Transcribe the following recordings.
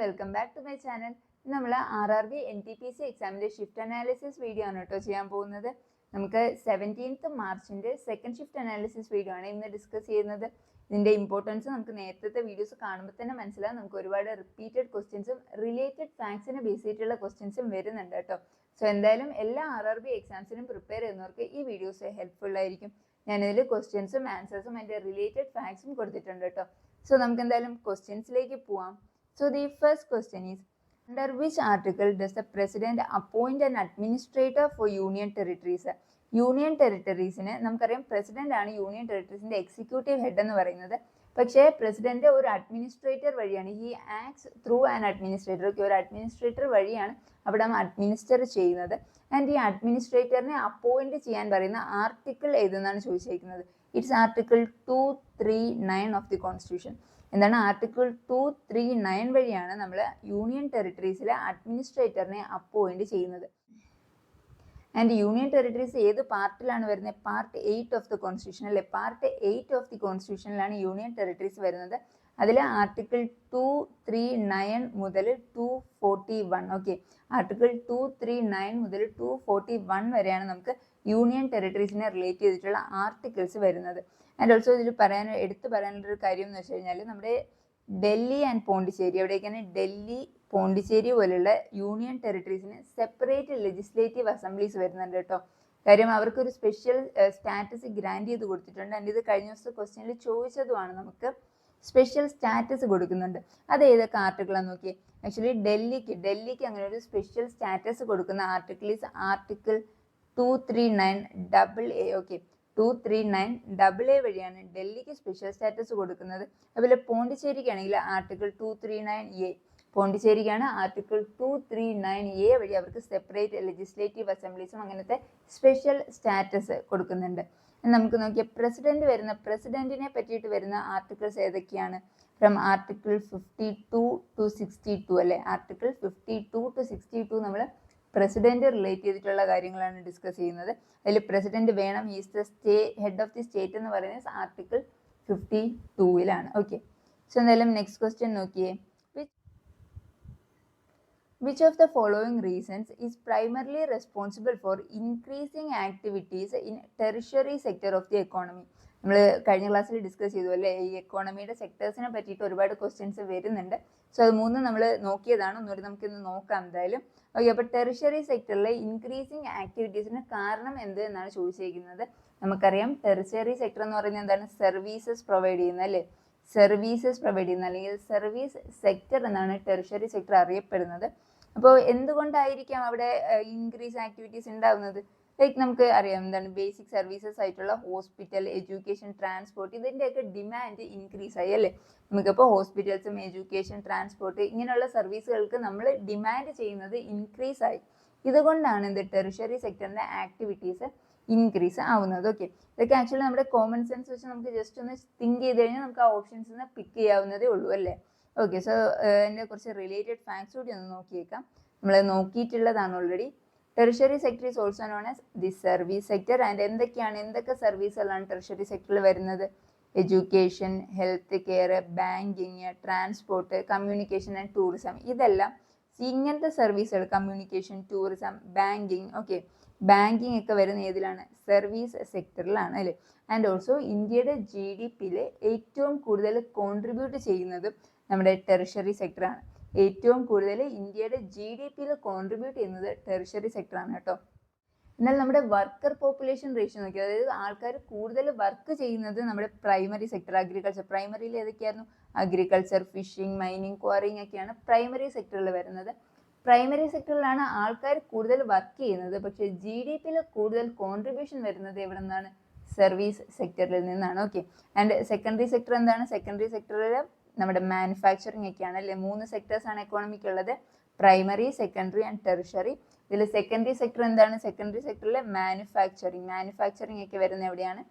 Welcome back to my channel. നമ്മൾ RRB NTPC എക്സാമിൻ്റെ shift analysis video ആണ് കേട്ടോ ചെയ്യാൻ പോകുന്നത്. നമുക്ക് 17th മാർച്ചിൻ്റെ സെക്കൻഡ് ഷിഫ്റ്റ് അനാലിസിസ് വീഡിയോ ആണ് ഇന്ന് ഡിസ്കസ് ചെയ്യുന്നത്. ഇതിൻ്റെ ഇമ്പോർട്ടൻസ് നമുക്ക് നേരത്തെ വീഡിയോസ് കാണുമ്പോൾ തന്നെ മനസ്സിലാവും. നമുക്ക് ഒരുപാട് റിപ്പീറ്റഡ് ക്വസ്റ്റ്യൻസും റിലേറ്റഡ് ഫാക്ട്സിനെ ബേസ് ചെയ്തിട്ടുള്ള ക്വസ്റ്റ്യൻസും വരുന്നുണ്ട് കേട്ടോ. സോ എന്തായാലും എല്ലാ RRB എക്സാംസിനും പ്രിപ്പയർ ചെയ്യുന്നവർക്ക് ഈ വീഡിയോസ് ഹെൽപ്ഫുൾ ആയിരിക്കും. ഞാനിതിൽ ക്വസ്റ്റ്യൻസും ആൻസേഴ്സും അതിൻ്റെ റിലേറ്റഡ് ഫാക്ട്സും കൊടുത്തിട്ടുണ്ട് കേട്ടോ. സോ നമുക്ക് എന്തായാലും ക്വസ്റ്റ്യൻസിലേക്ക് പോവാം. So the first question is, under which article does the president appoint an administrator for union territories? Union ടെറിട്ടറീസിന് നമുക്കറിയാം പ്രസിഡന്റ് ആണ് യൂണിയൻ ടെറിട്ടറീസിന്റെ എക്സിക്യൂട്ടീവ് ഹെഡ് എന്ന് പറയുന്നത്. പക്ഷേ പ്രസിഡന്റ് ഒരു അഡ്മിനിസ്ട്രേറ്റർ വഴിയാണ്, he acts through an administrator. ഒരു അഡ്മിനിസ്ട്രേറ്റർ വഴിയാണ് അവിടെ അഡ്മിനിസ്റ്റർ ചെയ്യുന്നത്. ആൻഡ് ഈ അഡ്മിനിസ്ട്രേറ്ററിനെ അപ്പോയിന്റ് ചെയ്യാൻ പറയുന്ന ആർട്ടിക്കിൾ ഏതെന്നാണ് ചോദിച്ചിരിക്കുന്നത്. It's article 239 of the constitution. എന്താണ് ആർട്ടിക്കിൾ 239 വഴിയാണ് നമ്മൾ യൂണിയൻ ടെറിട്ടറീസിലെ അഡ്മിനിസ്ട്രേറ്ററിനെ അപ്പോയിന്റ് ചെയ്യുന്നത്. ആൻഡ് യൂണിയൻ ടെറിട്ടറീസ് ഏത് പാർട്ടിലാണ് വരുന്നത്? പാർട്ട് 8 ഓഫ് ദി കോൺസ്റ്റിറ്റ്യൂഷൻ അല്ലെ. പാർട്ട് 8 ഓഫ് ദി കോൺസ്റ്റിറ്റ്യൂഷനിലാണ് യൂണിയൻ ടെറിട്ടറീസ് വരുന്നത്. അതിൽ ആർട്ടിക്കിൾ 239 മുതൽ 241. ഓക്കെ, ആർട്ടിക്കിൾ 239 മുതൽ 241 വരെയാണ് നമുക്ക് യൂണിയൻ ടെറിട്ടറീസിനെ റിലേറ്റ് ചെയ്തിട്ടുള്ള ആർട്ടിക്കിൾസ് വരുന്നത്. ആൻഡ് ഓൾസോ ഇതിൽ എടുത്തു പറയാനുള്ളൊരു കാര്യം എന്ന് വെച്ച് കഴിഞ്ഞാൽ നമ്മുടെ ഡൽഹി ആൻഡ് പോണ്ടിച്ചേരി, എവിടേക്കാണ് ഡൽഹി പോണ്ടിച്ചേരി പോലുള്ള യൂണിയൻ ടെറിട്ടറീസിന് സെപ്പറേറ്റ് ലെജിസ്ലേറ്റീവ് അസംബ്ലീസ് വരുന്നുണ്ട് കേട്ടോ. കാര്യം അവർക്കൊരു സ്പെഷ്യൽ സ്റ്റാറ്റസ് ഗ്രാൻഡ് ചെയ്ത് കൊടുത്തിട്ടുണ്ട്. ആൻഡ് ഇത് കഴിഞ്ഞ ദിവസത്തെ ക്വസ്റ്റ്യനിൽ ചോദിച്ചതുമാണ്. നമുക്ക് സ്പെഷ്യൽ സ്റ്റാറ്റസ് കൊടുക്കുന്നുണ്ട്. അത് ഏതൊക്കെ ആർട്ടിക്കിളാണ് നോക്കിയേ. ആക്ച്വലി ഡൽഹിക്ക് അങ്ങനെ ഒരു സ്പെഷ്യൽ സ്റ്റാറ്റസ് കൊടുക്കുന്ന article is article 239AA. Okay, 239AA വഴിയാണ് ഡൽഹിക്ക് സ്പെഷ്യൽ സ്റ്റാറ്റസ് കൊടുക്കുന്നത്. അതുപോലെ പോണ്ടിച്ചേരിക്കാണെങ്കിൽ ആർട്ടിക്കിൾ 239A. പോണ്ടിച്ചേരിക്കാണ് ആർട്ടിക്കിൾ 239A വഴി അവർക്ക് സെപ്പറേറ്റ് ലെജിസ്ലേറ്റീവ് അസംബ്ലീസും അങ്ങനത്തെ സ്പെഷ്യൽ സ്റ്റാറ്റസ് കൊടുക്കുന്നുണ്ട്. നമുക്ക് നോക്കിയാൽ പ്രസിഡന്റിനെ പറ്റിയിട്ട് വരുന്ന ആർട്ടിക്കിൾസ് ഏതൊക്കെയാണ്? ഫ്രം ആർട്ടിക്കിൾ 52 to 62 അല്ലെ. ആർട്ടിക്കിൾ 52 to 62 നമ്മൾ പ്രസിഡന്റ് റിലേറ്റ് ചെയ്തിട്ടുള്ള കാര്യങ്ങളാണ് ഡിസ്കസ് ചെയ്യുന്നത്. അതിൽ പ്രസിഡന്റ് വേണം, is the head of the state എന്ന് പറയുന്നത് ആർട്ടിക്കിൾ 52-ലാണ്. ഓക്കെ, സോ എന്തായാലും നെക്സ്റ്റ് ക്വസ്റ്റ്യൻ നോക്കിയേ. Which of the following reasons is primarily responsible for increasing activities in tertiary sector of the economy? നമ്മൾ കഴിഞ്ഞ ക്ലാസ്സിൽ ഡിസ്കസ് ചെയ്തു അല്ലേ. ഈ എക്കോണമിയുടെ സെക്ടേഴ്സിനെ പറ്റിയിട്ട് ഒരുപാട് ക്വസ്റ്റ്യൻസ് വരുന്നുണ്ട്. സോ അത് മൂന്നും നമ്മൾ നോക്കിയതാണ്. ഒന്നുകൂടി നമുക്കിന്ന് നോക്കാം എന്തായാലും. ഓക്കെ, അപ്പോൾ ടെറിഷറി സെക്ടറിലെ ഇൻക്രീസിങ് ആക്ടിവിറ്റീസിന് കാരണം എന്ത് എന്നാണ് ചോദിച്ചിരിക്കുന്നത്. നമുക്കറിയാം ടെറിഷറി സെക്ടർ എന്ന് പറയുന്നത് എന്താണ്? സർവീസസ് പ്രൊവൈഡ് ചെയ്യുന്നത് അല്ലേ. സർവീസസ് പ്രൊവൈഡ് ചെയ്യുന്ന അല്ലെങ്കിൽ സർവീസ് സെക്ടർ എന്നാണ് ടെറിഷറി സെക്ടർ അറിയപ്പെടുന്നത്. അപ്പോൾ എന്തുകൊണ്ടായിരിക്കാം അവിടെ ഇൻക്രീസ് ആക്ടിവിറ്റീസ് ഉണ്ടാകുന്നത്? ലൈക്ക് നമുക്ക് അറിയാം എന്താണ് ബേസിക് സർവീസസ് ആയിട്ടുള്ള ഹോസ്പിറ്റൽ, എഡ്യൂക്കേഷൻ, ട്രാൻസ്പോർട്ട്, ഇതിൻ്റെയൊക്കെ ഡിമാൻഡ് ഇൻക്രീസ് ആയി അല്ലേ. നമുക്കിപ്പോൾ ഹോസ്പിറ്റൽസും എഡ്യൂക്കേഷൻ, ട്രാൻസ്പോർട്ട് ഇങ്ങനെയുള്ള സർവീസുകൾക്ക് നമ്മൾ ഡിമാൻഡ് ചെയ്യുന്നത് ഇൻക്രീസ് ആയി. ഇതുകൊണ്ടാണ് എന്ത് ടെറിഷറി സെക്ടറിൻ്റെ ആക്ടിവിറ്റീസ് ഇൻക്രീസ് ആവുന്നത്. ഓക്കെ, ഇതൊക്കെ ആക്ച്വലി നമ്മുടെ കോമൺ സെൻസ് വെച്ച് നമുക്ക് ജസ്റ്റ് ഒന്ന് തിങ്ക് ചെയ്ത് കഴിഞ്ഞാൽ നമുക്ക് ആ ഓപ്ഷൻസ് നിന്ന് പിക്ക് ചെയ്യാവുന്നതേ ഉള്ളൂ അല്ലേ. ഓക്കെ, സോ അതിൻ്റെ കുറച്ച് റിലേറ്റഡ് ഫാക്ട്സ് കൂടി ഒന്ന് നോക്കിയേക്കാം. നമ്മൾ നോക്കിയിട്ടുള്ളതാണ് already. Tertiary sector is also known as the service sector. And എന്തൊക്കെ സർവീസുകളാണ് ടെറിഷറി സെക്ടറിൽ വരുന്നത്? Education, health care, banking, transport, communication and tourism. ഇതെല്ലാം ഇങ്ങനത്തെ സർവീസുകൾ, communication, tourism, banking. Okay, banking ഒക്കെ വരുന്ന ഏതിലാണ്? സർവീസ് സെക്ടറിലാണ് അല്ലേ. ആൻഡ് ഓൾസോ ഇന്ത്യയുടെ GDP-യിൽ ഏറ്റവും കൂടുതൽ കോൺട്രിബ്യൂട്ട് ചെയ്യുന്നതും നമ്മുടെ ടെറിഷറി സെക്ടറാണ്. ഏറ്റവും കൂടുതൽ ഇന്ത്യയുടെ GDP-യിൽ കോൺട്രിബ്യൂട്ട് ചെയ്യുന്നത് ടെറിഷറി സെക്ടറാണ് കേട്ടോ. എന്നാൽ നമ്മുടെ വർക്കർ പോപ്പുലേഷൻ റേഷ്യോ നോക്കി, അതായത് ആൾക്കാർ കൂടുതൽ വർക്ക് ചെയ്യുന്നത് നമ്മുടെ പ്രൈമറി സെക്ടർ, അഗ്രികൾച്ചർ. പ്രൈമറിയിൽ ഏതൊക്കെയായിരുന്നു? അഗ്രികൾച്ചർ, ഫിഷിംഗ്, മൈനിങ്, ക്വാറിങ് ഒക്കെയാണ് പ്രൈമറി സെക്ടറിൽ വരുന്നത്. പ്രൈമറി സെക്ടറിലാണ് ആൾക്കാർ കൂടുതൽ വർക്ക് ചെയ്യുന്നത്. പക്ഷേ GDP-യിൽ കൂടുതൽ കോൺട്രിബ്യൂഷൻ വരുന്നത് എവിടെ നിന്നാണ്? സർവീസ് സെക്ടറിൽ നിന്നാണ്. ഓക്കെ, ആൻഡ് സെക്കൻഡറി സെക്ടർ എന്താണ്? സെക്കൻഡറി സെക്ടറിൽ നമ്മുടെ മാനുഫാക്ചറിങ് ഒക്കെയാണ് അല്ലേ. 3 സെക്ടേഴ്സാണ് എക്കോണമിക്ക് ഉള്ളത്: പ്രൈമറി, സെക്കൻഡറി ആൻഡ് ടെറിഷറി. ഇതിൽ സെക്കൻഡറി സെക്ടർ എന്താണ്? സെക്കൻഡറി സെക്ടറിലെ മാനുഫാക്ചറിങ് ഒക്കെ വരുന്നത് എവിടെയാണ്?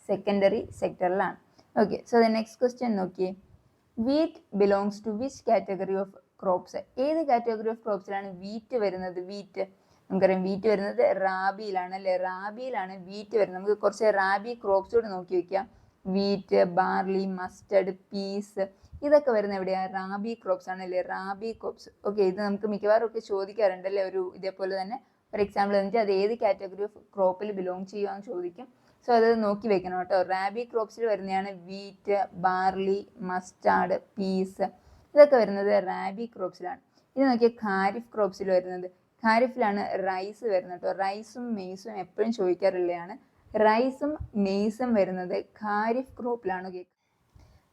സെക്കൻഡറി സെക്ടറിലാണ്. Okay, so the next question നോക്കിയേ. Wheat belongs to which category of crops? ഏത് കാറ്റഗറി ഓഫ് ക്രോപ്സിലാണ് വീറ്റ് വരുന്നത്? നമുക്കറിയാം വീറ്റ് വരുന്നത് റാബിയിലാണ് അല്ലേ. റാബിയിലാണ് വീറ്റ് വരുന്നത്. നമുക്ക് കുറച്ച് റാബി ക്രോപ്സ് കൂടി നോക്കി വയ്ക്കാം. വീറ്റ്, ബാർലി, മസ്റ്റർഡ്, പീസ് ഇതൊക്കെ വരുന്ന എവിടെയാണ്? റാബി ക്രോപ്സ് ആണല്ലേ, റാബി ക്രോപ്സ്. ഓക്കെ, ഇത് നമുക്ക് മിക്കവാറും ഒക്കെ ചോദിക്കാറുണ്ട് അല്ലേ, ഒരു ഇതേപോലെ തന്നെ ഒരു എക്സാമ്പിൾ തന്നിട്ട് അത് ഏത് കാറ്റഗറി ഓഫ് ക്രോപ്പിൽ ബിലോങ് ചെയ്യുകയെന്ന് ചോദിക്കും. സോ അത് നോക്കി വെക്കണം കേട്ടോ. റാബി ക്രോപ്സിൽ വരുന്നതാണ് വീറ്റ്, ബാർലി, മസ്റ്റാർഡ്, പീസ് ഇതൊക്കെ വരുന്നത് റാബി ക്രോപ്സിലാണ്. ഇനി നോക്കിയാൽ ഖാരിഫ് ക്രോപ്സിൽ വരുന്നത്, ഖാരിഫിലാണ് റൈസ് വരുന്നത് കേട്ടോ. റൈസും മെയ്സും എപ്പോഴും ചോദിക്കാറുള്ളതാണ്. റൈസും മെയ്സും വരുന്നത് ഖാരിഫ് ക്രോപ്പിലാണ്.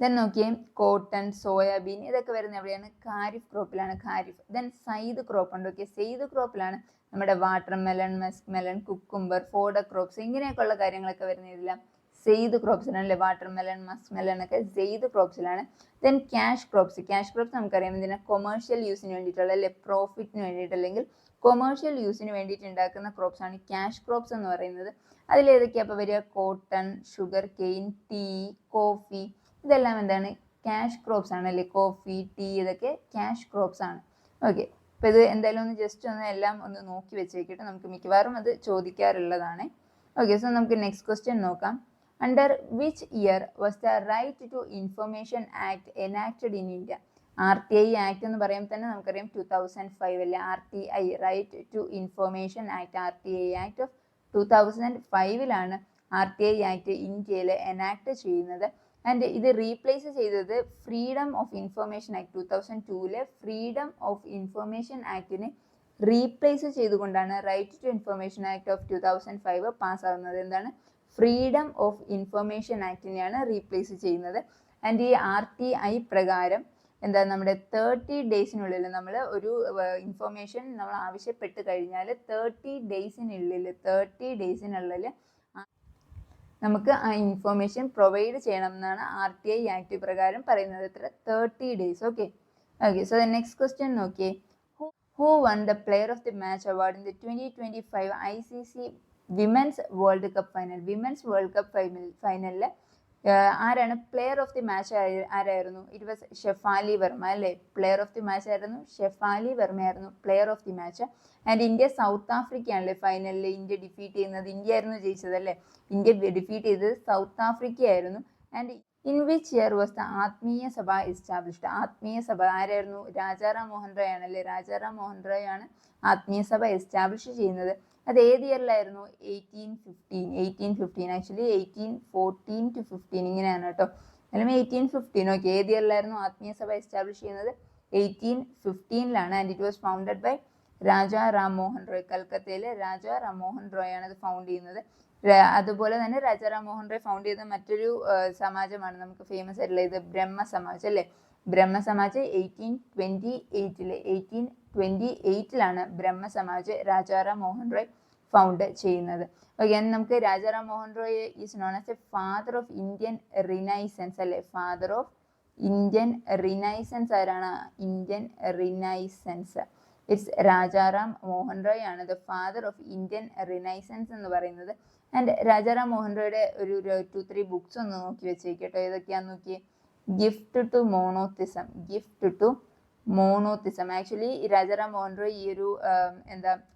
ദെൻ നോക്കിയേ കോട്ടൺ, സോയാബീൻ ഇതൊക്കെ വരുന്നത് എവിടെയാണ്? ഖാരിഫ് ക്രോപ്പിലാണ്, ഖാരിഫ്. ദെൻ സൈദ് ക്രോപ്പ് ഉണ്ട്. ഓക്കെ, സെയ്ദ് ക്രോപ്പിലാണ് നമ്മുടെ water melon, musk melon, cucumber, fodder crops ഇങ്ങനെയൊക്കെയുള്ള കാര്യങ്ങളൊക്കെ വരുന്നതില്ല സെയ്ദ് ക്രോപ്സിലാണ് അല്ലേ. വാട്ടർ മെലൺ, മസ്ക് മെലൺ ഒക്കെ സെയ്ദ് ക്രോപ്സിലാണ്. Then cash crops, cash crops നമുക്കറിയാം ഇതിനെ കൊമേഴ്ഷ്യൽ യൂസിന് വേണ്ടിയിട്ടുള്ള അല്ലെ, പ്രോഫിറ്റിന് വേണ്ടിയിട്ട് അല്ലെങ്കിൽ കൊമേഴ്ഷ്യൽ യൂസിന് വേണ്ടിയിട്ട് ഉണ്ടാക്കുന്ന ക്രോപ്സ് ആണ് ക്യാഷ് ക്രോപ്സ് എന്ന് പറയുന്നത്. അതിലേതൊക്കെയാണ് അപ്പോൾ വരിക? Cotton, sugar cane, tea, coffee ഇതെല്ലാം എന്താണ്? ക്യാഷ് ക്രോപ്സ് ആണ് അല്ലേ. കോഫി, ടീ ഇതൊക്കെ ക്യാഷ് ക്രോപ്സ് ആണ്. ഓക്കെ, അപ്പോൾ ഇത് എന്തായാലും ഒന്ന് ജസ്റ്റ് ഒന്ന് എല്ലാം ഒന്ന് നോക്കി വെച്ചേക്കിട്ട് നമുക്ക് മിക്കവാറും അത് ചോദിക്കാറുള്ളതാണ്. ഓക്കെ, സോ നമുക്ക് നെക്സ്റ്റ് ക്വസ്റ്റ്യൻ നോക്കാം. Under which year was the right to information act enacted in India? RTI act എന്ന് പറയുമ്പോൾ തന്നെ നമുക്കറിയാം 2005 അല്ലേ. RTI right to information act, RTI act of 2005 RTI act ഇന്ത്യയിൽ എനാക്ട് ചെയ്യുന്നത്. ആൻഡ് ഇത് റീപ്ലേസ് ചെയ്തത് freedom of information act 2002 freedom of information ആക്ടിനെ റീപ്ലേസ് ചെയ്തുകൊണ്ടാണ് right to information act of 2005 പാസ്സാകുന്നത്. എന്താണ്? ഫ്രീഡം ഓഫ് ഇൻഫർമേഷൻ ആക്ടിനെയാണ് റീപ്ലേസ് ചെയ്യുന്നത്. ആൻഡ് ഈ RTI പ്രകാരം എന്താ നമ്മുടെ 30 ഡേയ്സിനുള്ളിൽ നമ്മൾ ഒരു ഇൻഫർമേഷൻ നമ്മൾ ആവശ്യപ്പെട്ട് കഴിഞ്ഞാൽ 30 ഡേയ്സിനുള്ളിൽ നമുക്ക് ആ ഇൻഫർമേഷൻ പ്രൊവൈഡ് ചെയ്യണം എന്നാണ് RTI ആക്ട് പ്രകാരം പറയുന്നത്. എത്ര? 30 days. Okay, so the next question നോക്കിയേ. Who won the player of the match award in the 2025 ICC women's world cup final? Women's world cup ഫൈനലിൽ ആരാണ് പ്ലെയർ ഓഫ് ദി മാച്ച്? ആരായിരുന്നു? It was Shefali Varma അല്ലേ. Player of the match ആയിരുന്നു ഷെഫാലി വർമ്മയായിരുന്നു player of the match. And India South ആഫ്രിക്കയാണല്ലേ ഫൈനലിൽ India defeat ചെയ്യുന്നത്. India ആയിരുന്നു ജയിച്ചത് അല്ലേ. ഇന്ത്യ ഡിഫീറ്റ് ചെയ്തത് സൗത്ത് ആഫ്രിക്ക ആയിരുന്നു. And in which year was the ആത്മീയ സഭ എസ്റ്റാബ്ലിഷ്ഡ്? ആത്മീയ സഭ ആരായിരുന്നു? രാജാറാം മോഹൻ റോയ് ആണല്ലേ. രാജാറാം മോഹൻ റോയ് ആണ് ആത്മീയ സഭ എസ്റ്റാബ്ലിഷ് ചെയ്യുന്നത്. അത് ഏത് ഇയറിലായിരുന്നു? 1815. ആക്ച്വലി 1814 to 15 ഇങ്ങനെയാണ് കേട്ടോ. അല്ലെങ്കിൽ 1815. ഓക്കെ, ഏത് ഇയറിലായിരുന്നു ആത്മീയ സഭ എസ്റ്റാബ്ലിഷ് ചെയ്യുന്നത്? 1815. And it was founded by Raja Ram Mohan Roy. കൽക്കത്തയിലെ രാജാ റാം മോഹൻ റോയ് ആണ് ഇത് ഫൗണ്ട് ചെയ്യുന്നത്. അതുപോലെ തന്നെ രാജാ റാം മോഹൻ റോയ് ഫൗണ്ട് ചെയ്ത മറ്റൊരു സമാജമാണ് നമുക്ക് ഫേമസ് ആയിട്ടുള്ള ഇത് ബ്രഹ്മ സമാജ് അല്ലേ. ബ്രഹ്മ സമാജ് 1828 ബ്രഹ്മ സമാജ് രാജാറാം മോഹൻ റോയ് ഫൗണ്ട് ചെയ്യുന്നത്. ഓക്കെ, നമുക്ക് Rajaram Mohan Roy is known as a father of Indian renaissance അല്ലേ. ഫാദർ ഓഫ് ഇന്ത്യൻ റിനൈസൻസ് ആരാണ്? Indian renaissance it's Rajaram Mohan Roy ആണ് the father of Indian renaissance എന്ന് പറയുന്നത്. ആൻഡ് രാജാറാം മോഹൻ റോയുടെ ഒരു 2-3 ബുക്സ് ഒന്ന് നോക്കി വെച്ചേക്കട്ടോ. ഏതൊക്കെയാന്ന് നോക്കിയേ. Gift to monotheism, gift to monotheism. Actually Rajaram Mohan Roy ഈ ഒരു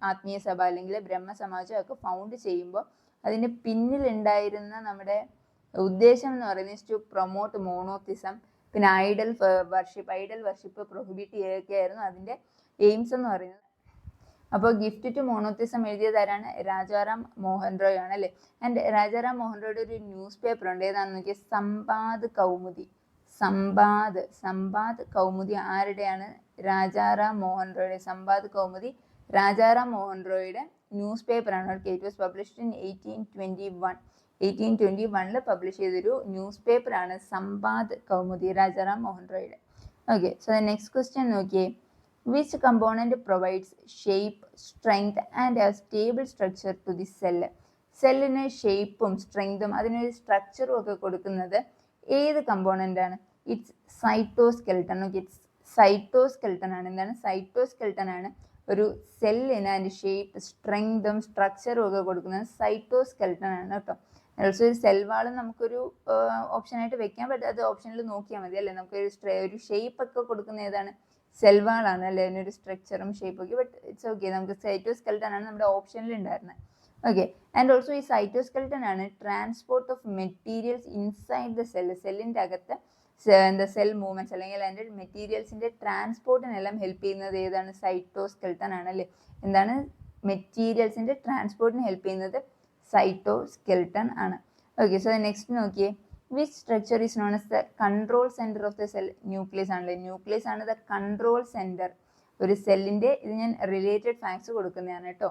ആത്മീയ സഭ അല്ലെങ്കിൽ ബ്രഹ്മ സമാജം ഒക്കെ ഫൗണ്ട് ചെയ്യുമ്പോൾ അതിന് പിന്നിലുണ്ടായിരുന്ന നമ്മുടെ ഉദ്ദേശം എന്ന് പറയുന്നത് ടു പ്രൊമോട്ട് മോണോത്തിസം. പിന്നെ ഐഡൽ വർഷിപ്പ് പ്രൊഹിബിറ്റ് ചെയ്യുകയായിരുന്നു അതിൻ്റെ എയിംസ് എന്ന് പറയുന്നത്. അപ്പോൾ ഗിഫ്റ്റ് ടു മോണോത്തിസം എഴുതിയത് ആരാണ്? രാജാറാം മോഹൻ റോയ് ആണ് അല്ലേ. ആൻഡ് രാജാറാം മോഹൻ റോയുടെ ഒരു ന്യൂസ് പേപ്പർ ഉണ്ട്. ഏതാണെന്ന് നോക്കിയാൽ സമ്പാദ് കൗമുദി. സമ്പാദ് കൗമുദി ആരുടെയാണ്? രാജാറാം മോഹൻ റോയുടെ. സമ്പാദ് കൗമുദി രാജാറാം മോഹൻ റോയുടെ ന്യൂസ് പേപ്പറാണ്. Okay, it was published in 1821 publish ചെയ്തൊരു ന്യൂസ് പേപ്പറാണ് സമ്പാദ് കൗമുദി രാജാറാം മോഹൻ റോയുടെ. Okay, so the next question നോക്കിയേ. Which component provides shape, strength and a stable structure to the cell? സെല്ലിന് ഷേപ്പും സ്ട്രെങ്തും അതിനൊരു സ്ട്രക്ചറും ഒക്കെ കൊടുക്കുന്നത് ഏത് കമ്പോണൻ്റ് ആണ്? ഇറ്റ്സ് സൈറ്റോസ്കെൽട്ടൺ. ഓക്കെ, ഇറ്റ്സ് സൈറ്റോസ്കെൽട്ടൺ ആണ്. എന്താണ്? സൈറ്റോസ്കെൽട്ടൺ ആണ് ഒരു സെല്ലിന് അതിൻ്റെ ഷേപ്പ്, സ്ട്രെങ്തും സ്ട്രക്ചറും ഒക്കെ കൊടുക്കുന്നത് സൈറ്റോസ്കെൽട്ടൺ ആണ് കേട്ടോ. ഓൾസോ ഒരു സെൽ വാളും നമുക്കൊരു ഓപ്ഷനായിട്ട് വെക്കാൻ പറ്റും. അത് ഓപ്ഷനിൽ നോക്കിയാൽ മതി അല്ലേ. നമുക്കൊരു ഷേപ്പ് ഒക്കെ കൊടുക്കുന്ന ഏതാണ്? സെൽവാളാണ് അല്ലേ. അതിനൊരു സ്ട്രക്ചറും ഷേപ്പും ഒക്കെ. ബട്ട് ഇറ്റ്സ് ഓക്കെ, നമുക്ക് സൈറ്റോസ്കെൽട്ടൺ ആണ് നമ്മുടെ ഓപ്ഷനിൽ ഉണ്ടായിരുന്നത്. ഓക്കെ. ആൻഡ് ഓൾസോ ഈ സൈറ്റോസ്കെൽട്ടൺ ആണ് transport of materials inside the cell, സെല്ലിൻ്റെ അകത്ത് എന്താ സെൽ മൂവ്മെന്റ്സ് അല്ലെങ്കിൽ അതിൻ്റെ മെറ്റീരിയൽസിൻ്റെ ട്രാൻസ്പോർട്ടിനെല്ലാം ഹെൽപ്പ് ചെയ്യുന്നത് ഏതാണ്? സൈറ്റോസ്കെൽട്ടൺ ആണ് അല്ലേ. എന്താണ്? മെറ്റീരിയൽസിൻ്റെ ട്രാൻസ്പോർട്ടിന് ഹെൽപ്പ് ചെയ്യുന്നത് സൈറ്റോസ്കെൽട്ടൺ ആണ്. ഓക്കെ. സോ നെക്സ്റ്റ് നോക്കിയേ, which structure is known as the control centre of the cell? Nucleus ആണല്ലേ. ന്യൂക്ലിയസ് ആണ് ദ കൺട്രോൾ സെൻറ്റർ ഒരു സെല്ലിൻ്റെ. ഇത് ഞാൻ റിലേറ്റഡ് ഫാക്ട്സ് കൊടുക്കുന്നതാണ് കേട്ടോ.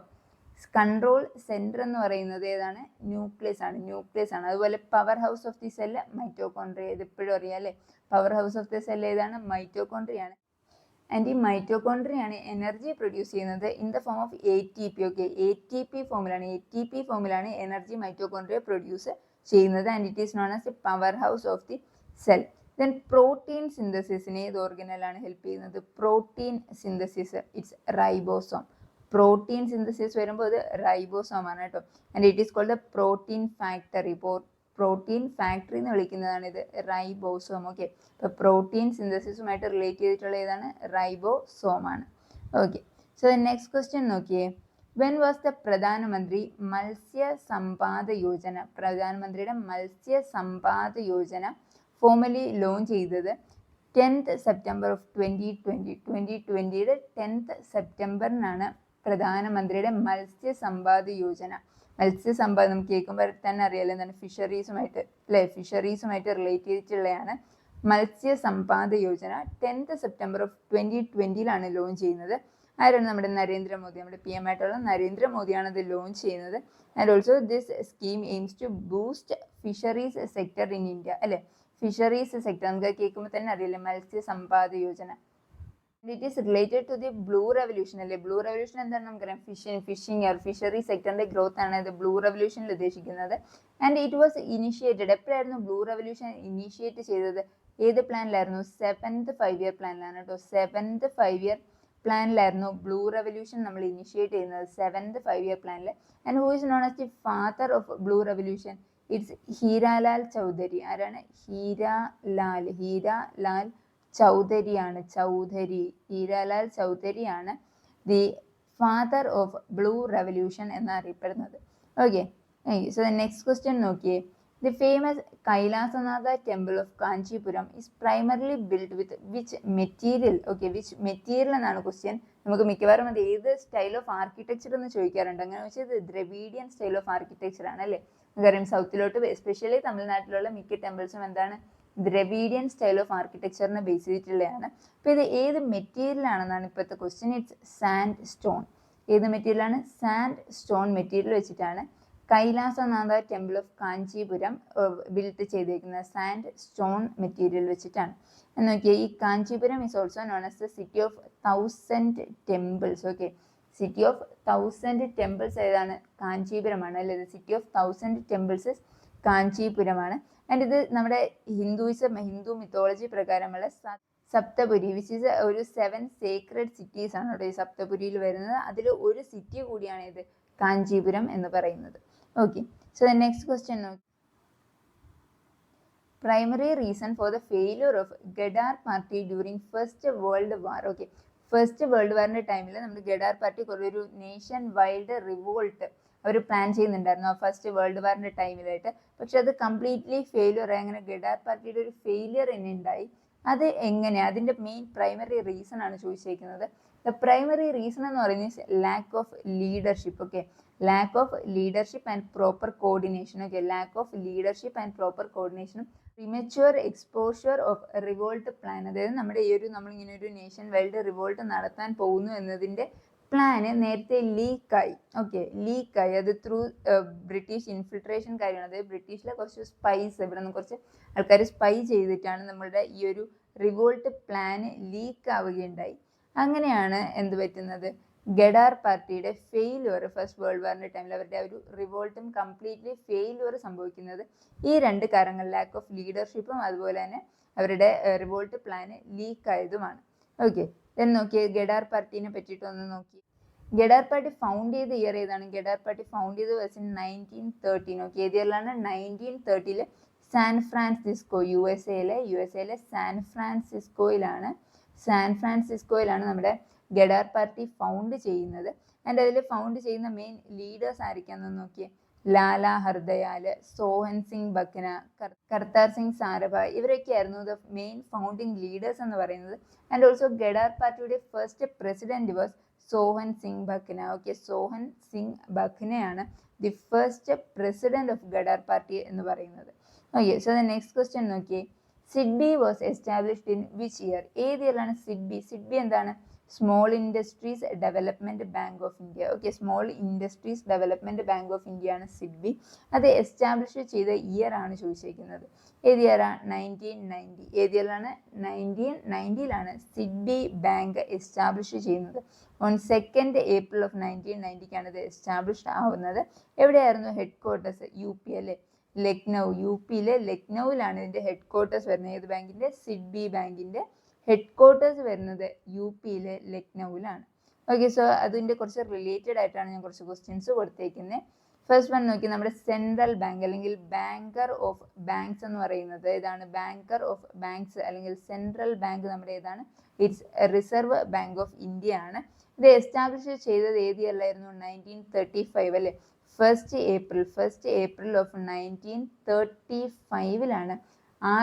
കൺട്രോൾ സെൻറ്റർ എന്ന് പറയുന്നത് ഏതാണ്? ന്യൂക്ലിയസ് ആണ്. ന്യൂക്ലിയസ് ആണ്. അതുപോലെ powerhouse of the cell mitochondria. ഇത് എപ്പോഴും അറിയാം അല്ലേ. Powerhouse of the cell ഏതാണ്? മൈറ്റോകോൺട്രിയ ആണ്. ആൻഡ് ഈ മൈറ്റോകോൺട്രിയ ആണ് എനർജി പ്രൊഡ്യൂസ് ചെയ്യുന്നത് in the form of ATP. Okay, ATP ഫോമിലാണ് എനർജി മൈറ്റോകോൺട്രിയ പ്രൊഡ്യൂസ് ചെയ്യുന്നത്. And it is known as a powerhouse of the cell. Then protein സിന്തസിസിന് ഏത് ഓർഗനലാണ് ഹെൽപ്പ് ചെയ്യുന്നത്? Protein synthesis it's ribosome. Protein synthesis വരുമ്പോൾ അത് ribosome ആണ് കേട്ടോ. And it is called the protein factory. Protein factory എന്ന് വിളിക്കുന്നതാണ് ഇത് റൈബോസോം. ഓക്കെ, അപ്പോൾ പ്രോട്ടീൻ സിന്തസിസുമായിട്ട് റിലേറ്റ് ചെയ്തിട്ടുള്ള ഏതാണ്? റൈബോസോം ആണ്. ഓക്കെ. സോ നെക്സ്റ്റ് ക്വസ്റ്റ്യൻ നോക്കിയേ, വെൻ വാസ് ദ പ്രധാനമന്ത്രി മത്സ്യ സമ്പാദ യോജന? പ്രധാനമന്ത്രിയുടെ മത്സ്യ സമ്പാദ യോജന ഫോർമലി ലോഞ്ച് ചെയ്തത് 10th സെപ്റ്റംബർ ഓഫ് 2020. 2020യുടെ 10th സെപ്റ്റംബറിനാണ് പ്രധാനമന്ത്രിയുടെ മത്സ്യ സമ്പാദ യോജന. മത്സ്യസമ്പാദം നമുക്ക് കേൾക്കുമ്പോൾ തന്നെ അറിയാലോ എന്താണ്? ഫിഷറീസുമായിട്ട് അല്ലേ, ഫിഷറീസുമായിട്ട് റിലേറ്റ് ചെയ്തിട്ടുള്ളതാണ് Matsya Sampada Yojana. 10th September of 2020ലാണ് ലോഞ്ച് ചെയ്യുന്നത്. ആരാണ്? നമ്മുടെ നരേന്ദ്രമോദി. നമ്മുടെ PM ആയിട്ടുള്ള നരേന്ദ്രമോദിയാണ് ഇത് ലോഞ്ച് ചെയ്യുന്നത്. And also this scheme aims to boost fisheries sector in India അല്ലേ. ഫിഷറീസ് സെക്ടർ നമുക്ക് കേൾക്കുമ്പോൾ തന്നെ അറിയില്ലേ, Matsya Sampada Yojana. It is related to the blue revolution അല്ലേ. ബ്ലൂ റെവല്യൂഷൻ എന്താണ് നമുക്കറിയാം? ഫിഷിംഗ് ഫിഷറി സെക്ടറിന്റെ ഗ്രോത്ത് ആണ് ഇത് ബ്ലൂ റെവല്യൂഷനിൽ ഉദ്ദേശിക്കുന്നത്. And it was initiated. എപ്പോഴായിരുന്നു ബ്ലൂ റെവല്യൂഷൻ ഇനിഷ്യേറ്റ് ചെയ്തത്? ഏത് പ്ലാനിലായിരുന്നു? 7th 5-year പ്ലാനിലാണ് കേട്ടോ. 7th 5-year പ്ലാനിലായിരുന്നു ബ്ലൂ റെവല്യൂഷൻ നമ്മൾ ഇനിഷ്യേറ്റ് ചെയ്യുന്നത്, 7th 5-year പ്ലാനിൽ. And who is known as the father of blue revolution? It's Hiralal Chaudhary. ആരാണ്? ഹീരാലാൽ ചൗധരിയാണ്. ഹീരാലാൽ ചൗധരിയാണ് the father of blue revolution എന്നറിയപ്പെടുന്നത്. ഓക്കെ. സോ നെക്സ്റ്റ് ക്വസ്റ്റ്യൻ നോക്കിയേ, the famous Kailasanatha temple of Kanchipuram is primarily build with which material? Okay, which material എന്നാണ് question. നമുക്ക് മിക്കവാറും അത് ഏത് സ്റ്റൈൽ ഓഫ് ആർക്കിടെക്ചർ എന്ന് ചോദിക്കാറുണ്ട്. അങ്ങനെ വെച്ചാൽ ഇത് ദ്രവീഡിയൻ സ്റ്റൈൽ ഓഫ് ആർക്കിടെക്ചർ ആണ് അല്ലേ. നമുക്കറിയാം സൗത്തിലോട്ട് എസ്പെഷ്യലി തമിഴ്നാട്ടിലുള്ള മിക്ക ടെമ്പിൾസും എന്താണ്? ദ്രവീഡിയൻ സ്റ്റൈൽ ഓഫ് ആർക്കിടെക്ചറിനെ ബേസ് ചെയ്തിട്ടുള്ളതാണ്. അപ്പോൾ ഇത് ഏത് മെറ്റീരിയൽ ആണെന്നാണ് ഇപ്പോഴത്തെ ക്വസ്റ്റ്യൻ. It's sand stone. ഏത് മെറ്റീരിയലാണ്? സാൻഡ് സ്റ്റോൺ മെറ്റീരിയൽ വെച്ചിട്ടാണ് Kailasanatha temple of Kanchipuram build ചെയ്തേക്കുന്നത്. സാൻഡ് സ്റ്റോൺ മെറ്റീരിയൽ വെച്ചിട്ടാണ്. എന്ന് നോക്കിയാൽ ഈ Kanchipuram is also known as the city of 1000 temples. Okay, city of 1000 temples ഏതാണ്? കാഞ്ചീപുരമാണ് അല്ലേ. സിറ്റി ഓഫ് 1000 ടെമ്പിൾസ് കാഞ്ചീപുരമാണ്. ആൻഡ് ഇത് നമ്മുടെ ഹിന്ദു മിത്തോളജി പ്രകാരമുള്ള സപ്തപുരി വിച്ച് ഈസ് ഒരു 7 സേക്രഡ് സിറ്റീസ് ആണ് ഇവിടെ ഈ സപ്തപുരിയിൽ വരുന്നത്. അതിൽ ഒരു സിറ്റി കൂടിയാണ് ഇത് കാഞ്ചീപുരം എന്ന് പറയുന്നത്. ഓക്കെ. സോ നെക്സ്റ്റ് ക്വസ്റ്റ്യൻ നോക്കി, primary reason for the failure of Ghadar party during first world war. Okay, first world വാറിന്റെ ടൈമിൽ നമ്മുടെ ഗഡാർ പാർട്ടി ഒരു നേഷൻ വൈൽഡ് റിവോൾട്ട് അവർ പ്ലാൻ ചെയ്യുന്നുണ്ടായിരുന്നു ആ ഫസ്റ്റ് വേൾഡ് വാറിന്റെ ടൈമിലായിട്ട്. പക്ഷെ അത് കംപ്ലീറ്റ്ലി ഫെയിലിയർ ആയി. അങ്ങനെ ഗഡാർ പാർട്ടിയുടെ ഒരു ഫെയിലിയർ തന്നെ ഉണ്ടായി. അത് എങ്ങനെയാണ്? അതിൻ്റെ മെയിൻ പ്രൈമറി റീസൺ ആണ് ചോദിച്ചിരിക്കുന്നത്. ദ പ്രൈമറി റീസൺ എന്ന് പറയുന്നത് lack of leadership. Okay, lack of leadership and proper coordination. Okay, lack of leadership and proper കോർഡിനേഷനും premature exposure of revolt plan. അതായത് നമ്മുടെ നമ്മളിങ്ങനെ ഒരു നേഷൻ വൈൽഡ് റിവോൾട്ട് നടത്താൻ പോകുന്നു എന്നതിൻ്റെ പ്ലാന് നേരത്തെ ലീക്കായി. ഓക്കെ, ലീക്കായി. അത് ത്രൂ ബ്രിട്ടീഷ് ഇൻഫിൽട്രേഷൻ കാര്യമാണ്. അതായത് ബ്രിട്ടീഷിലെ കുറച്ച് സ്പൈസ്, ഇവിടെ നിന്ന് കുറച്ച് ആൾക്കാർ സ്പൈ ചെയ്തിട്ടാണ് നമ്മളുടെ ഈ ഒരു റിവോൾട്ട് പ്ലാന് ലീക്ക് ആവുകയുണ്ടായി. അങ്ങനെയാണ് എന്ത് പറ്റുന്നത്? ഗഡാർ പാർട്ടിയുടെ ഫെയിലുവർ ഫസ്റ്റ് വേൾഡ് വാറിൻ്റെ ടൈമിൽ അവരുടെ ഒരു റിവോൾട്ടും കംപ്ലീറ്റ്ലി ഫെയിലുവർ സംഭവിക്കുന്നത് ഈ രണ്ട് കാരണങ്ങൾ, ലാക്ക് ഓഫ് ലീഡർഷിപ്പും അതുപോലെ തന്നെ അവരുടെ റിവോൾട്ട് പ്ലാന് ലീക്കായതുമാണ്. ഓക്കെ, എന്ന് നോക്കിയേ ഗഡാർ പാർട്ടീനെ പറ്റിയിട്ടൊന്ന് നോക്കി. ഗഡാർ പാർട്ടി ഫൗണ്ട് ചെയ്ത ഇയർ ഏതാണ്? ഗഡാർ പാർട്ടി ഫൗണ്ട് ചെയ്ത് വെച്ച് 1913. ഓക്കെ, ഏത് ഇയറിലാണ്? 1930 സാൻ ഫ്രാൻസിസ്കോ, യു എസ് എയിലെ സാൻ ഫ്രാൻസിസ്കോയിലാണ് സാൻ ഫ്രാൻസിസ്കോയിലാണ് നമ്മുടെ ഗഡാർ പാർട്ടി ഫൗണ്ട് ചെയ്യുന്നത്. ആൻഡ് അതിൽ ഫൗണ്ട് ചെയ്യുന്ന മെയിൻ ലീഡേഴ്സ് ആയിരിക്കാമെന്ന് നോക്കിയേ. ലാല ഹർദയാല്, സോഹൻ സിംഗ് ബക്ന, കർത്താർ സിംഗ് സാരഭായ്, ഇവരൊക്കെയായിരുന്നു ദ മെയിൻ ഫൗണ്ടിങ് ലീഡേഴ്സ് എന്ന് പറയുന്നത്. ആൻഡ് ഓൾസോ ഗഡാർ പാർട്ടിയുടെ first president was Sohan Singh Bakna. Okay, Sohan Singh ബക്നയാണ് the first president of Ghadar party എന്ന് പറയുന്നത്. Okay, so the next question നോക്കിയേ. SIDBI was established in which year? ഏത് ഇയറിലാണ് സിഡ്ബി? സിഡ്ബി എന്താണ്? Small Industries Development Bank of India. Okay, Small Industries Development Bank of India ആണ് SIDBI. അത് establish ചെയ്ത year ആണ് ചോദിച്ചിരിക്കുന്നത്. ഏത് ഇയറാണ്? 1990. ഏത് ഇയറിലാണ്? 1990ലാണ് സിഡ്ബി ബാങ്ക് എസ്റ്റാബ്ലിഷ് ചെയ്യുന്നത്. ഓൺ 2nd April of 1990ക്കാണ് ഇത് എസ്റ്റാബ്ലിഷ്ഡ് ആവുന്നത്. എവിടെയായിരുന്നു ഹെഡ് ക്വാർട്ടേഴ്സ്? യു പി അല്ലേ, ലക്നൗ. യു പിയിലെ ലക്നൌവിലാണ് ഇതിന്റെ ഹെഡ് ക്വാർട്ടേഴ്സ് വരുന്നത്. ഏത് ബാങ്കിന്റെ? സിഡ്ബി ബാങ്കിന്റെ ഹെഡ് ക്വാർട്ടേഴ്സ് വരുന്നത് യു പിയിലെ ലക്നൌവിലാണ്. ഓക്കെ, സോ അതിന്റെ കുറച്ച് റിലേറ്റഡ് ആയിട്ടാണ് ഞാൻ കുറച്ച് ക്വസ്റ്റ്യൻസ് കൊടുത്തേക്കുന്നത്. ഫസ്റ്റ് വൺ നോക്കി, നമ്മുടെ സെൻട്രൽ ബാങ്ക് അല്ലെങ്കിൽ ബാങ്കർ ഓഫ് ബാങ്ക്സ് എന്ന് പറയുന്നത് ഏതാണ്? ബാങ്കർ ഓഫ് ബാങ്ക്സ് അല്ലെങ്കിൽ സെൻട്രൽ ബാങ്ക് നമ്മുടെ ഏതാണ്? It's Reserve Bank of India ആണ്. ഇത് എസ്റ്റാബ്ലിഷ് ചെയ്തത് ഏത് ഇയറിലായിരുന്നു? 1935 അല്ലേ. ഫസ്റ്റ് ഏപ്രിൽ ഓഫ് 1935ലാണ്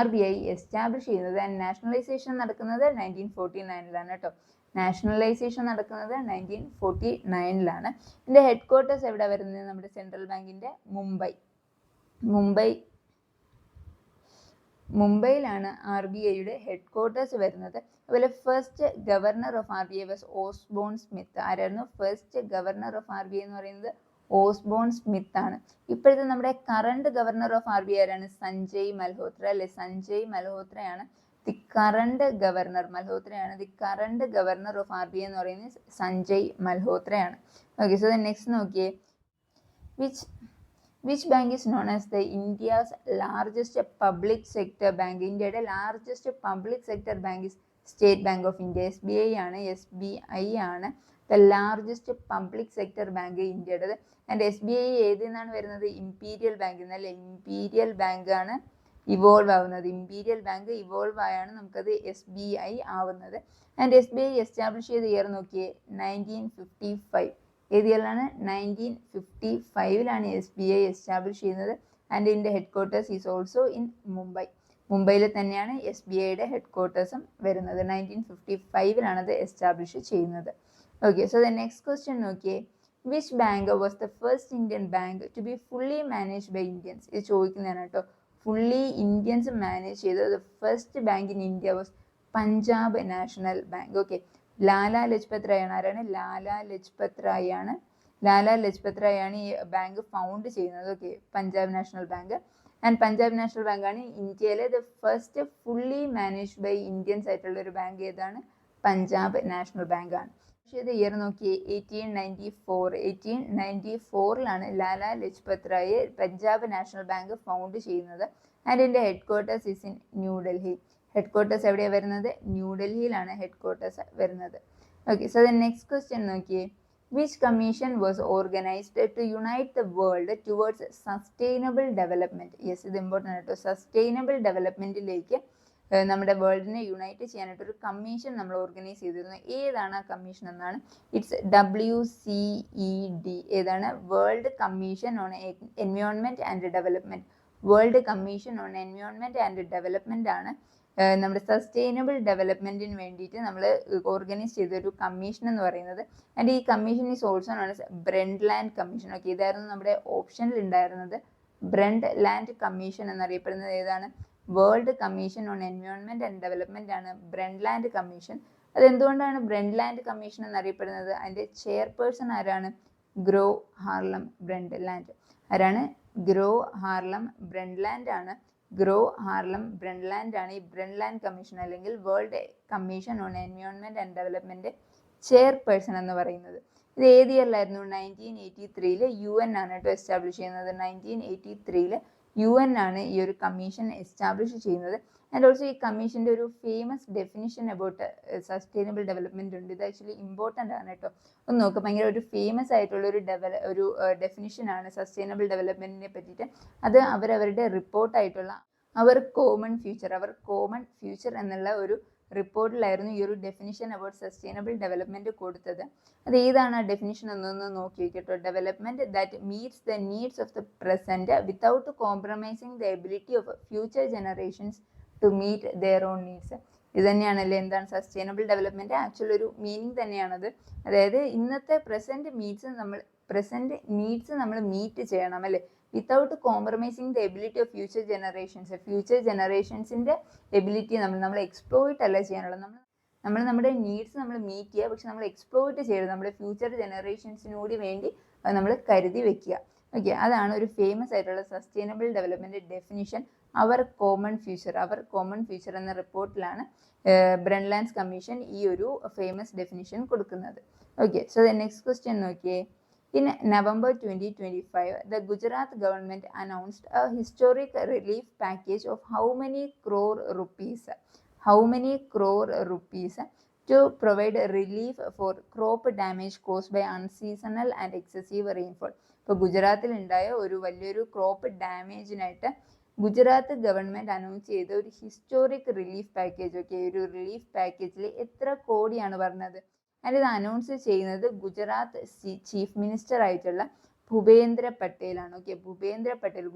RBI എസ്റ്റാബ്ലിഷ് ചെയ്യുന്നത്. ആൻഡ് നാഷണലൈസേഷൻ നടക്കുന്നത് 1949ലാണ് കേട്ടോ. നാഷണലൈസേഷൻ നടക്കുന്നത് 1949ലാണ്. ഇതിന്റെ ഹെഡ് ക്വാർട്ടേഴ്സ് എവിടെ വരുന്നത്? നമ്മുടെ സെൻട്രൽ ബാങ്കിന്റെ മുംബൈയിലാണ് RBIയുടെ ഹെഡ് ക്വാർട്ടേഴ്സ് വരുന്നത്. അതുപോലെ first governor of RBI was Osborne Smith. ആരായിരുന്നു ഫസ്റ്റ് ഗവർണർ ഓഫ് RBI എന്ന് പറയുന്നത്? ഓസ്ബോൺ സ്മിത്ത് ആണ്. ഇപ്പോഴത്തെ നമ്മുടെ കറണ്ട് ഗവർണർ ഓഫ് RBI ആരാണ്? സഞ്ജയ് മൽഹോത്ര അല്ലെ. സഞ്ജയ് മൽഹോത്രയാണ് ദി കറണ്ട് ഗവർണർ. മൽഹോത്രയാണ് the current governor of RBI എന്ന് പറയുന്നത് സഞ്ജയ് മൽഹോത്രയാണ്. ഓക്കെ, സോ നെക്സ്റ്റ് നോക്കിയേ. Which bank is known as the India's largest public sector bank? ഇന്ത്യയുടെ largest public sector bank is State Bank of India. SBI ആണ്. SBI ആണ് the largest public sector bank ഇന്ത്യയുടേത്. And SBI ഏതിൽ നിന്നാണ് വരുന്നത്? Imperial ബാങ്കിൽ നിന്ന് അല്ലേ. ഇംപീരിയൽ ബാങ്ക് ആണ് ഇവോൾവ് ആവുന്നത്. ഇംപീരിയൽ ബാങ്ക് ഇവോൾവ് ആയാണ് നമുക്കത് SBI ആവുന്നത്. ആൻഡ് SBI എസ്റ്റാബ്ലിഷ് ചെയ്ത ഇയർ നോക്കിയേ, 1955. ഏത് ഇയറിലാണ്? 1955ലാണ് SBI എസ്റ്റാബ്ലിഷ് ചെയ്യുന്നത്. ആൻഡ് ഇതിന്റെ headquarters is also in Mumbai. മുംബൈയിൽ തന്നെയാണ് SBIയുടെ ഹെഡ് ക്വാർട്ടേഴ്സും വരുന്നത്. 1955ലാണ് അത് എസ്റ്റാബ്ലിഷ് ചെയ്യുന്നത്. Okay, so the next question നോക്കിയേ. Which bank was the first Indian bank to be fully managed by Indians? ഇത് ചോദിക്കുന്നതാണ് കേട്ടോ. ഫുള്ളി ഇന്ത്യൻസ് മാനേജ് ചെയ്ത the first bank in India was Punjab National bank. Okay, Lala Lajpat Rai ആണ്. ആരാണ്? ലാല ലജ്പത് റായ് ആണ്. ലാല ലജ്പത് റായ് ആണ് ഈ ബാങ്ക് ഫൗണ്ട് ചെയ്യുന്നത്. Okay, Punjab National Bank. And Punjab National Bank ആണ് ഇന്ത്യയിലെ the first fully managed by Indians ആയിട്ടുള്ള ഒരു ബാങ്ക്. ഏതാണ്? പഞ്ചാബ് നാഷണൽ ബാങ്ക് ആണ്. ഇയർ നോക്കി 1894ലാണ് Lala Lajpat Rai Punjab National Bank found ചെയ്യുന്നത്. ആൻഡ് ഇതിന്റെ headquarters is in New Delhi. Headquarters എവിടെയാണ് വരുന്നത്? ന്യൂഡൽഹിയിലാണ് ഹെഡ് ക്വാർട്ടേഴ്സ് വരുന്നത്. Okay, so the next question നോക്കിയേ. Which commission was organised to unite the world towards sustainable development? Yes, ഇത് ഇമ്പോർട്ടൻ്റ് ആട്ടോ. സസ്റ്റൈനബിൾ ഡെവലപ്മെന്റിലേക്ക് നമ്മുടെ വേൾഡിനെ യുണൈറ്റ് ചെയ്യാനായിട്ട് ഒരു കമ്മീഷൻ നമ്മൾ ഓർഗനൈസ് ചെയ്തിരുന്നു. ഏതാണ് ആ കമ്മീഷൻ എന്നാണ്? It's WCED. ഏതാണ്? World Commission on Environment and development. World Commission on Environment and Development ആണ് നമ്മുടെ സസ്റ്റൈനബിൾ ഡെവലപ്മെന്റിന് വേണ്ടിയിട്ട് നമ്മൾ ഓർഗനൈസ് ചെയ്തൊരു കമ്മീഷൻ എന്ന് പറയുന്നത്. ആൻഡ് ഈ commission is also known as Brundtland Commission. Okay, ഇതായിരുന്നു നമ്മുടെ ഓപ്ഷനിൽ ഉണ്ടായിരുന്നത്. ബ്രണ്ട് ലാൻഡ് കമ്മീഷൻ എന്നറിയപ്പെടുന്നത് ഏതാണ്? World Commission on Environment and Development ആണ് ബ്രണ്ട് ലാൻഡ് കമ്മീഷൻ. അതെന്തുകൊണ്ടാണ് ബ്രണ്ട് ലാൻഡ് കമ്മീഷൻ എന്നറിയപ്പെടുന്നത്? അതിന്റെ ചെയർപേഴ്സൺ ആരാണ്? Gro Harlem Brundtland. ആരാണ്? ഗ്രോ ഹാർലം ബ്രണ്ട് ലാൻഡ് ആണ്. ഗ്രോ ഹാർലം ബ്രണ്ട് ലാൻഡ് ആണ് ഈ ബ്രണ്ട് ലാൻഡ് കമ്മീഷൻ അല്ലെങ്കിൽ World Commission on Environment and Development chairperson എന്ന് പറയുന്നത്. ഇത് ഏത് ഇയറിലായിരുന്നു? 1983 UN ആണ് കേട്ടോ എസ്റ്റാബ്ലിഷ് ചെയ്യുന്നത്. 1983 UN ആണ് ഈ ഒരു കമ്മീഷൻ എസ്റ്റാബ്ലിഷ് ചെയ്യുന്നത്. ആൻഡ് ഓൾസോ ഈ കമ്മീഷൻ്റെ ഒരു famous definition about sustainable development ഉണ്ട്. ഇത് ആക്ച്വലി ഇമ്പോർട്ടൻ്റ് ആണ് കേട്ടോ. ഒന്ന് നോക്കുക, ഭയങ്കര ഒരു ഫേമസ് ആയിട്ടുള്ള ഒരു ഡെഫിനിഷൻ ആണ് സസ്റ്റൈനബിൾ ഡെവലപ്മെന്റിനെ പറ്റിയിട്ട്. അത് അവരവരുടെ റിപ്പോർട്ടായിട്ടുള്ള അവർ കോമൺ ഫ്യൂച്ചർ എന്നുള്ള ഒരു റിപ്പോർട്ടിലായിരുന്നു ഈ ഒരു ഡെഫിനിഷൻ അബൌട്ട് സസ്റ്റൈനബിൾ ഡെവലപ്മെന്റ് കൊടുത്തത്. അത് ഏതാണ് ആ ഡെഫിനിഷൻ എന്നൊന്ന് നോക്കി കേട്ടോ. Development that meets the needs of the present without compromising the ability of future generations to meet their own needs. ഇത് തന്നെയാണല്ലേ എന്താണ് സസ്റ്റൈനബിൾ ഡെവലപ്മെന്റ് ആക്ച്വലി ഒരു മീനിങ് തന്നെയാണത്. അതായത് ഇന്നത്തെ പ്രസന്റ് നീഡ്സ് നമ്മൾ മീറ്റ് ചെയ്യണം അല്ലേ, without compromising the ability of future ജനറേഷൻസിന്റെ എബിലിറ്റി നമ്മൾ എക്സ്പ്ലോയിറ്റ് അല്ല ചെയ്യാനുള്ളത്. നമ്മുടെ നീഡ്സ് നമ്മൾ മീറ്റ് ചെയ്യുക, പക്ഷെ നമ്മൾ എക്സ്പ്ലോയിറ്റ് ചെയ്യരുത്. നമ്മുടെ ഫ്യൂച്ചർ ജനറേഷൻസിനൂടി വേണ്ടി നമ്മൾ കരുതി വെക്കുക. ഓക്കെ, അതാണ് ഒരു ഫേമസ് ആയിട്ടുള്ള സസ്റ്റൈനബിൾ ഡെവലപ്മെന്റ് ഡെഫിനിഷൻ. അവർ കോമൺ ഫ്യൂച്ചർ എന്ന റിപ്പോർട്ടിലാണ് ബ്രൺലാൻഡ്സ് കമ്മീഷൻ ഈ ഒരു ഫേമസ് ഡെഫിനിഷൻ കൊടുക്കുന്നത്. Okay, so the next question നോക്കിയേ. In November 2025, the Gujarat government announced a historic relief package of how many crore rupees to provide relief for crop damage caused by unseasonal and excessive rainfall. ഇപ്പോൾ ഗുജറാത്തിൽ ഉണ്ടായ ഒരു വലിയൊരു crop ഡാമേജിനായിട്ട് Gujarat government announce ചെയ്ത ഒരു historic relief package. Okay, ഒരു relief പാക്കേജിൽ എത്ര കോടിയാണ് പറഞ്ഞത്? ആൻഡ് ഇത് അനൗൺസ് ചെയ്യുന്നത് ഗുജറാത്ത് ചീഫ് മിനിസ്റ്റർ ആയിട്ടുള്ള ഭൂപേന്ദ്ര പട്ടേലാണ്. ഓക്കെ,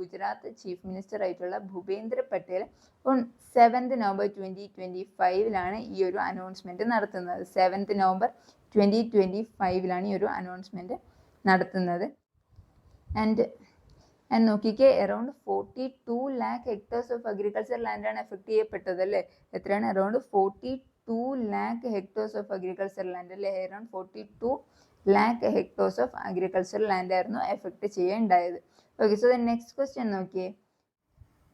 ഗുജറാത്ത് ചീഫ് മിനിസ്റ്റർ ആയിട്ടുള്ള Bhupendra Patel on 7th November 2025 ഈ ഒരു അനൗൺസ്മെന്റ് നടത്തുന്നത്. 7th November 2025 ഈ ഒരു അനൗൺസ്മെന്റ് നടത്തുന്നത്. ആൻഡ് നോക്കിക്കേ, around 42 lakh hectares of agriculture ലാൻഡാണ് എഫക്ട് ചെയ്യപ്പെട്ടത് അല്ലേ. എത്രയാണ്? Around 42 lakh hectares of agriculture land അല്ലേ. Around 42 lakh hectares of agriculture land ആയിരുന്നു എഫക്ട് ചെയ്യേണ്ടായത്. Okay, so the next question നോക്കിയേ.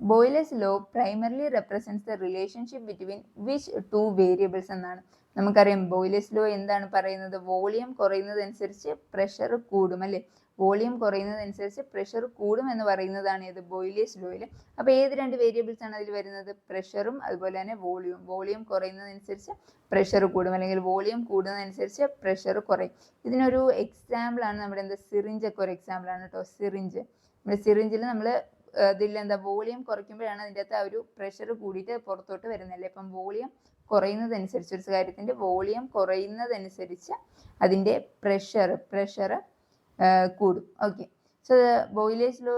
Boyle's law primarily represents the relationship between which two variables എന്നാണ്. നമുക്കറിയാം ബോയിലേഴ്സ് ലോ എന്താണ് പറയുന്നത്? വോളിയം കുറയുന്നതനുസരിച്ച് പ്രഷർ കൂടും അല്ലേ. വോളിയം കുറയുന്നതനുസരിച്ച് പ്രഷർ കൂടും എന്ന് പറയുന്നതാണ് ഏത്? ബോയിലേഴ്സ് ലോയിൽ. അപ്പോൾ ഏത് രണ്ട് വേരിയബിൾസ് ആണ് അതിൽ വരുന്നത്? പ്രഷറും അതുപോലെ തന്നെ വോളിയം. വോളിയം കുറയുന്നതനുസരിച്ച് പ്രഷർ കൂടും, അല്ലെങ്കിൽ വോളിയം കൂടുന്നതനുസരിച്ച് പ്രഷർ കുറയും. ഇതിനൊരു എക്സാമ്പിൾ ആണ് നമ്മുടെ സിറിഞ്ച് ഒക്കെ ഒരു എക്സാമ്പിൾ ആണ് കേട്ടോ. നമ്മുടെ സിറിഞ്ചിൽ നമ്മൾ ഇതിൽ വോളിയം കുറയ്ക്കുമ്പോഴാണ് അതിൻ്റെ അകത്ത് ആ ഒരു പ്രഷർ കൂടിയിട്ട് പുറത്തോട്ട് വരുന്നല്ലേ. അപ്പം വോളിയം കുറയുന്നതനുസരിച്ച്, ഒരു കാര്യത്തിൻ്റെ വോളിയം കുറയുന്നതനുസരിച്ച് അതിൻ്റെ പ്രഷർ കൂടും. ഓക്കെ, സോ ബോയിലേഴ്സ് ലോ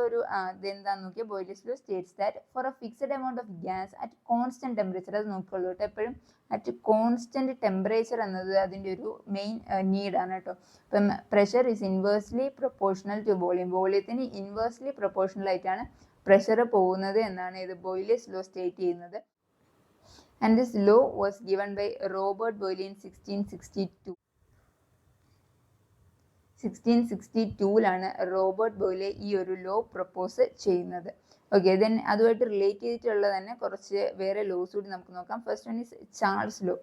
ഇതെന്താന്ന് നോക്കിയാൽ Boyle's law states that for a fixed amount of gas at constant temperature, അത് നോക്കുള്ളൂ കേട്ടോ എപ്പോഴും. അറ്റ് കോൺസ്റ്റന്റ് ടെമ്പറേച്ചർ എന്നത് അതിൻ്റെ ഒരു മെയിൻ നീഡാണ് കേട്ടോ. ഇപ്പം pressure is inversely proportional to volume. വോളിയത്തിന് ഇൻവേഴ്സ്ലി പ്രൊപ്പോർഷണൽ ആയിട്ടാണ് പ്രഷർ പോകുന്നത് എന്നാണ് ഇത് ബോയിലേഴ്സ് ലോ സ്റ്റേറ്റ് ചെയ്യുന്നത്. And this law was given by Robert Boyle in 1662 Robert Boyle ഈ ഒരു ലോ പ്രപ്പോസ് ചെയ്യുന്നത്. ഓക്കെ, ദെൻ അതുമായിട്ട് റിലേറ്റ് ചെയ്തിട്ടുള്ള തന്നെ കുറച്ച് വേറെ ലോസ് കൂടി നമുക്ക് നോക്കാം. First one is Charles law.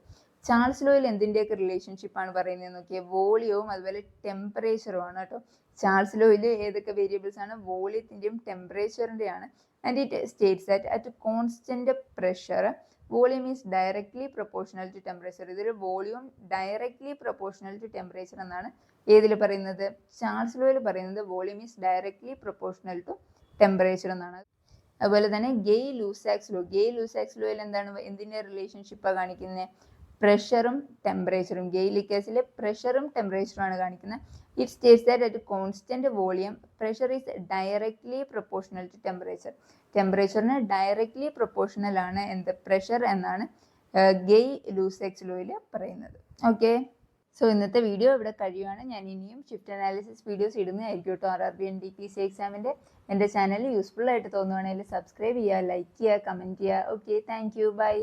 Charles ലോയിൽ എന്തിൻ്റെയൊക്കെ റിലേഷൻഷിപ്പാണ് പറയുന്നത് നോക്കിയാൽ വോളിയവും അതുപോലെ ടെമ്പറേച്ചറുമാണ് കേട്ടോ. ചാൾസ് ലോയിൽ ഏതൊക്കെ വേരിയബിൾസ് ആണ്? വോളിയത്തിൻ്റെയും ടെമ്പറേച്ചറിൻ്റെയാണ്. And it states that at constant pressure volume is directly proportional to temperature. ഇതിൽ volume directly proportional to temperature എന്നാണ് ഏതിൽ പറയുന്നത്? ചാൾസ് ലോയിൽ പറയുന്നത് volume is directly proportional to temperature എന്നാണ്. അതുപോലെ തന്നെ ഗെയ് ലൂസാക്സ് ലോയിൽ എന്താണ്? എന്തിൻ്റെ റിലേഷൻഷിപ്പാണ് കാണിക്കുന്നത്? പ്രഷറും ടെമ്പറേച്ചറും. ഗെയ് ലിക്കേഴ്സിൽ പ്രഷറും ടെമ്പറേച്ചറുമാണ് കാണിക്കുന്നത്. It states that at constant volume pressure is directly proportional to temperature. ടെമ്പറേച്ചറിന് ഡയറക്ട്ലി പ്രൊപ്പോർഷണൽ ആണ് പ്രഷർ എന്നാണ് ഗെയ് ലൂസാക്സ് ലോയിൽ പറയുന്നത്. ഓക്കെ, സോ ഇന്നത്തെ വീഡിയോ ഇവിടെ കഴിയുകയാണ്. ഞാൻ ഇനിയും ഷിഫ്റ്റ് അനാലിസിസ് വീഡിയോസ് ഇടുന്നതായിരിക്കും കേട്ടോ. RRB NTPC എക്സാമിൻ്റെ. എൻ്റെ ചാനൽ യൂസ്ഫുൾ ആയിട്ട് തോന്നുവാണെങ്കിൽ സബ്സ്ക്രൈബ് ചെയ്യുക, ലൈക്ക് ചെയ്യുക, കമൻറ്റ് ചെയ്യുക. Okay, thank you, by.